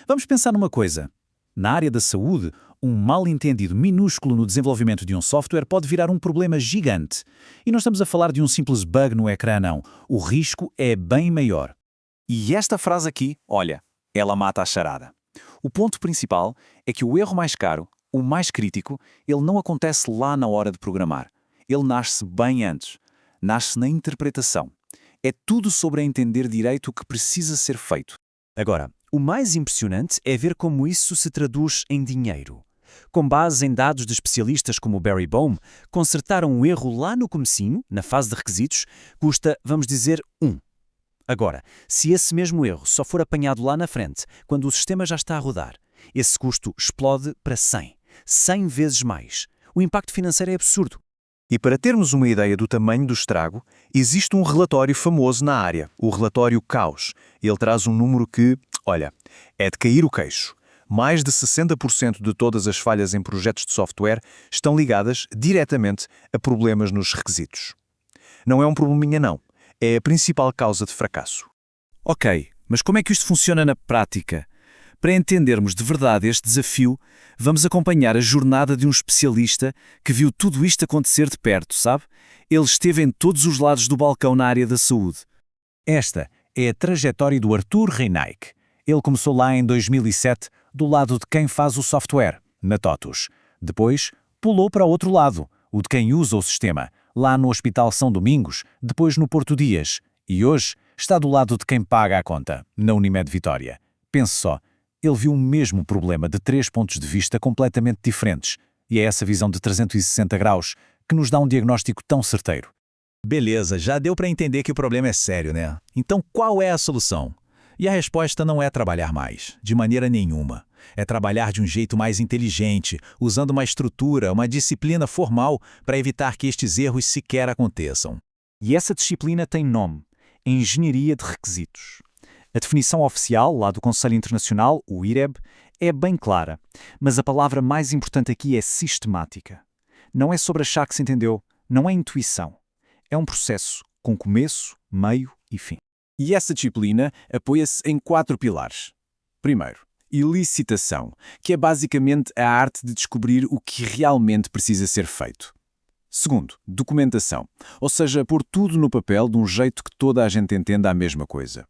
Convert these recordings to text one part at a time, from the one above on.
Vamos pensar numa coisa. Na área da saúde, um mal-entendido minúsculo no desenvolvimento de um software pode virar um problema gigante. E não estamos a falar de um simples bug no ecrã, não. O risco é bem maior. E esta frase aqui, olha, ela mata a charada. O ponto principal é que o erro mais caro, o mais crítico, ele não acontece lá na hora de programar. Ele nasce bem antes. Nasce na interpretação. É tudo sobre entender direito o que precisa ser feito. Agora, o mais impressionante é ver como isso se traduz em dinheiro. Com base em dados de especialistas como o Barry Boehm, consertar um erro lá no comecinho, na fase de requisitos, custa, vamos dizer, 1. Agora, se esse mesmo erro só for apanhado lá na frente, quando o sistema já está a rodar, esse custo explode para 100. 100 vezes mais. O impacto financeiro é absurdo. E para termos uma ideia do tamanho do estrago, existe um relatório famoso na área, o relatório Caos. Ele traz um número que, olha, é de cair o queixo. Mais de 60% de todas as falhas em projetos de software estão ligadas diretamente a problemas nos requisitos. Não é um probleminha não, é a principal causa de fracasso. Ok, mas como é que isto funciona na prática? Para entendermos de verdade este desafio, vamos acompanhar a jornada de um especialista que viu tudo isto acontecer de perto, sabe? Ele esteve em todos os lados do balcão na área da saúde. Esta é a trajetória do Arthur Reinach. Ele começou lá em 2007, do lado de quem faz o software, na TOTUS. Depois, pulou para o outro lado, o de quem usa o sistema, lá no Hospital São Domingos, depois no Porto Dias. E hoje está do lado de quem paga a conta, na Unimed Vitória. Pense só. Ele viu o mesmo problema de 3 pontos de vista completamente diferentes. E é essa visão de 360 graus que nos dá um diagnóstico tão certeiro. Beleza, já deu para entender que o problema é sério, né? Então qual é a solução? E a resposta não é trabalhar mais, de maneira nenhuma. É trabalhar de um jeito mais inteligente, usando uma estrutura, uma disciplina formal para evitar que estes erros sequer aconteçam. E essa disciplina tem nome: Engenharia de Requisitos. A definição oficial, lá do Conselho Internacional, o IREB, é bem clara, mas a palavra mais importante aqui é sistemática. Não é sobre achar que se entendeu, não é intuição. É um processo com começo, meio e fim. E essa disciplina apoia-se em 4 pilares. Primeiro, elicitação, que é basicamente a arte de descobrir o que realmente precisa ser feito. Segundo, documentação, ou seja, pôr tudo no papel de um jeito que toda a gente entenda a mesma coisa.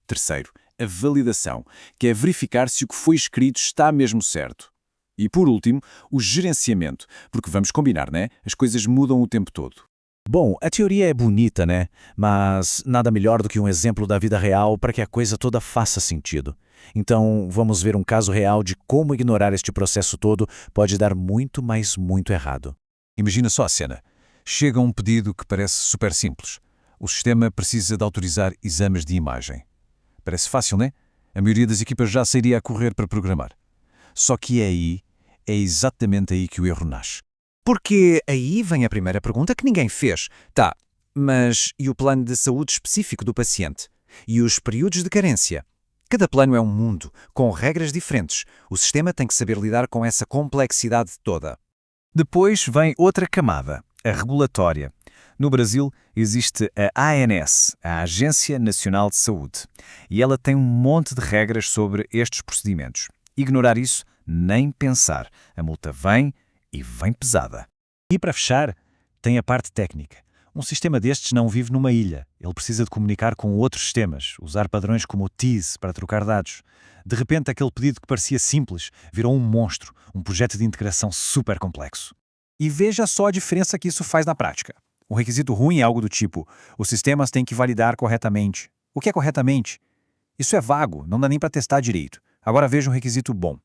Terceiro, a validação, que é verificar se o que foi escrito está mesmo certo. E por último, o gerenciamento, porque vamos combinar, né? As coisas mudam o tempo todo. Bom, a teoria é bonita, né? Mas nada melhor do que um exemplo da vida real para que a coisa toda faça sentido. Então, vamos ver um caso real de como ignorar este processo todo pode dar muito, mas muito errado. Imagina só a cena. Chega um pedido que parece super simples. O sistema precisa de autorizar exames de imagem. Parece fácil, né? A maioria das equipas já sairia a correr para programar. Só que é exatamente aí que o erro nasce. Porque aí vem a primeira pergunta que ninguém fez. Tá, mas e o plano de saúde específico do paciente? E os períodos de carência? Cada plano é um mundo, com regras diferentes. O sistema tem que saber lidar com essa complexidade toda. Depois vem outra camada, a regulatória. No Brasil, existe a ANS, a Agência Nacional de Saúde, e ela tem um monte de regras sobre estes procedimentos. Ignorar isso, nem pensar. A multa vem e vem pesada. E para fechar, tem a parte técnica. Um sistema destes não vive numa ilha. Ele precisa de comunicar com outros sistemas, usar padrões como o TIS para trocar dados. De repente, aquele pedido que parecia simples virou um monstro, um projeto de integração super complexo. E veja só a diferença que isso faz na prática. Um requisito ruim é algo do tipo: os sistemas têm que validar corretamente. O que é corretamente? Isso é vago, não dá nem para testar direito. Agora veja um requisito bom.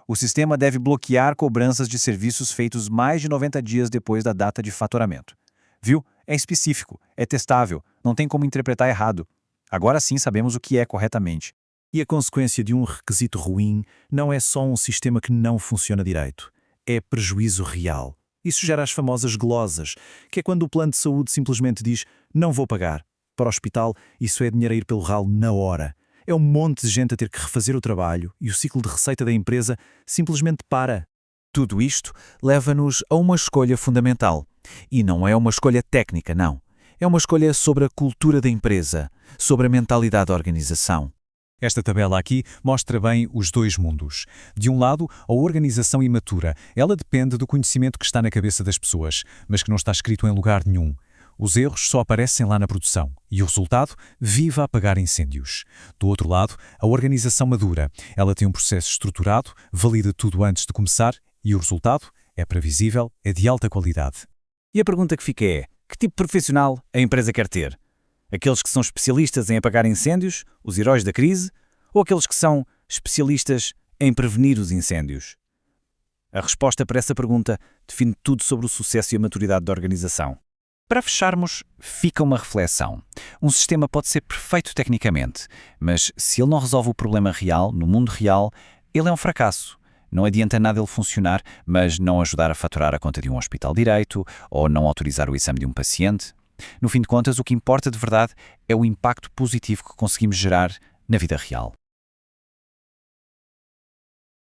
O sistema deve bloquear cobranças de serviços feitos mais de 90 dias depois da data de faturamento. Viu? É específico, é testável, não tem como interpretar errado. Agora sim sabemos o que é corretamente. E a consequência de um requisito ruim não é só um sistema que não funciona direito. É prejuízo real. Isso gera as famosas glosas, que é quando o plano de saúde simplesmente diz não vou pagar. Para o hospital, isso é dinheiro a ir pelo ralo na hora. É um monte de gente a ter que refazer o trabalho e o ciclo de receita da empresa simplesmente para. Tudo isto leva-nos a uma escolha fundamental. E não é uma escolha técnica, não. É uma escolha sobre a cultura da empresa, sobre a mentalidade da organização. Esta tabela aqui mostra bem os dois mundos. De um lado, a organização imatura. Ela depende do conhecimento que está na cabeça das pessoas, mas que não está escrito em lugar nenhum. Os erros só aparecem lá na produção e o resultado vive a apagar incêndios. Do outro lado, a organização madura. Ela tem um processo estruturado, valida tudo antes de começar e o resultado é previsível, é de alta qualidade. E a pergunta que fica é, que tipo de profissional a empresa quer ter? Aqueles que são especialistas em apagar incêndios, os heróis da crise, ou aqueles que são especialistas em prevenir os incêndios? A resposta para essa pergunta define tudo sobre o sucesso e a maturidade da organização. Para fecharmos, fica uma reflexão. Um sistema pode ser perfeito tecnicamente, mas se ele não resolve o problema real, no mundo real, ele é um fracasso. Não adianta nada ele funcionar, mas não ajudar a faturar a conta de um hospital direito ou não autorizar o exame de um paciente. No fim de contas, o que importa de verdade é o impacto positivo que conseguimos gerar na vida real.